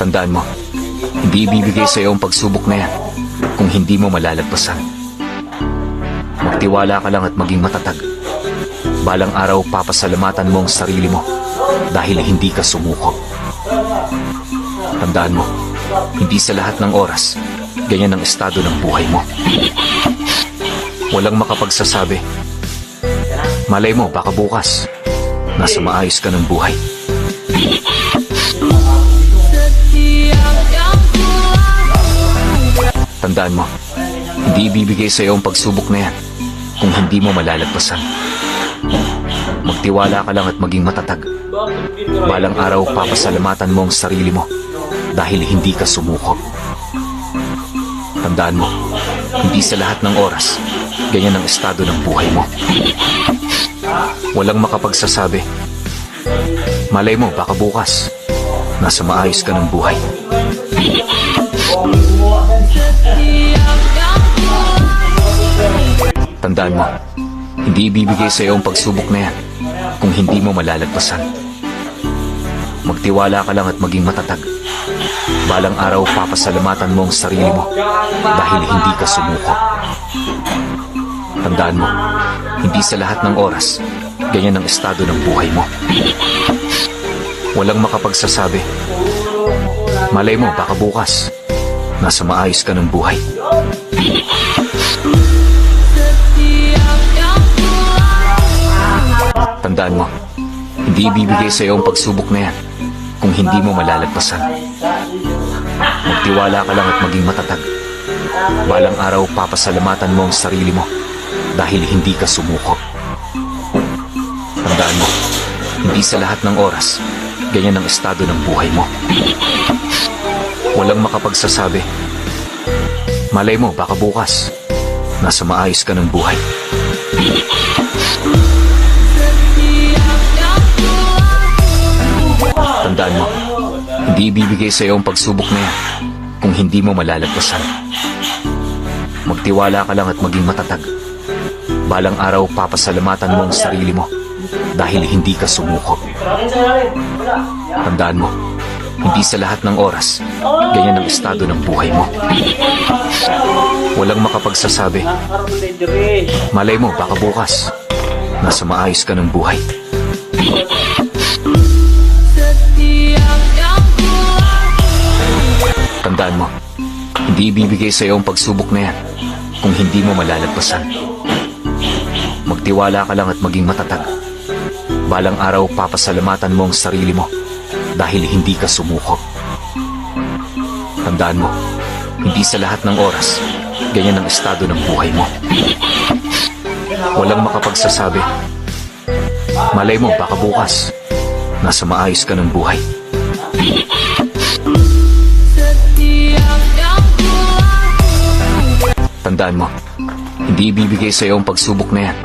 Tandaan mo, hindi ibibigay sa iyo ang pagsubok na yan kung hindi mo malalagpasan. Magtiwala ka lang at maging matatag. Balang araw papasalamatan mo ang sarili mo dahil hindi ka sumuko. Tandaan mo, hindi sa lahat ng oras ganyan ang estado ng buhay mo. Walang makapagsasabi, malay mo baka bukas nasa maayos ka ng buhay. Tandaan mo, hindi ibibigay sa iyo ang pagsubok na yan kung hindi mo malalagpasan. Magtiwala ka lang at maging matatag. Balang araw papasalamatan mo ang sarili mo dahil hindi ka sumuko. Tandaan mo, hindi sa lahat ng oras ganyan ang estado ng buhay mo. Walang makapagsasabi, malay mo baka bukas nasa maayos ka ng buhay. Tandaan mo, hindi ibibigay sa iyo ang pagsubok na yan kung hindi mo malalagpasan. Magtiwala ka lang at maging matatag. Balang araw papasalamatan mo ang sarili mo dahil hindi ka sumuko. Tandaan mo, hindi sa lahat ng oras ganyan ang estado ng buhay mo. Walang makapagsasabi, malay mo baka bukas nasa maayos ka ng buhay. Tandaan mo, hindi ibibigay sa iyo ang pagsubok na yan kung hindi mo malalagpasan. Magtiwala ka lang at maging matatag. Balang araw papasalamatan mo ang sarili mo dahil hindi ka sumuko. Tandaan mo, hindi sa lahat ng oras ganyan ang estado ng buhay mo. Walang makapagsasabi, malay mo baka bukas nasa maayos ka ng buhay. Tandaan mo, hindi ibibigay sa iyo ang pagsubok na yan kung hindi mo malalagpasan. Magtiwala ka lang at maging matatag. Balang araw papasalamatan mo ang sarili mo dahil hindi ka sumuko. Tandaan mo, hindi sa lahat ng oras ganyan ang estado ng buhay mo. Walang makapagsasabi, malay mo baka bukas nasa maayos ka ng buhay. Tandaan mo, hindi ibibigay sa iyo ang pagsubok na yan kung hindi mo malalagpasan. Magtiwala ka lang at maging matatag. Balang araw papasalamatan mo ang sarili mo dahil hindi ka sumuko. Tandaan mo, hindi sa lahat ng oras ganyan ang estado ng buhay mo. Walang makapagsasabi, malay mo baka bukas nasa maayos ka ng buhay. Tandaan mo, hindi ibibigay sa iyo ang pagsubok na yan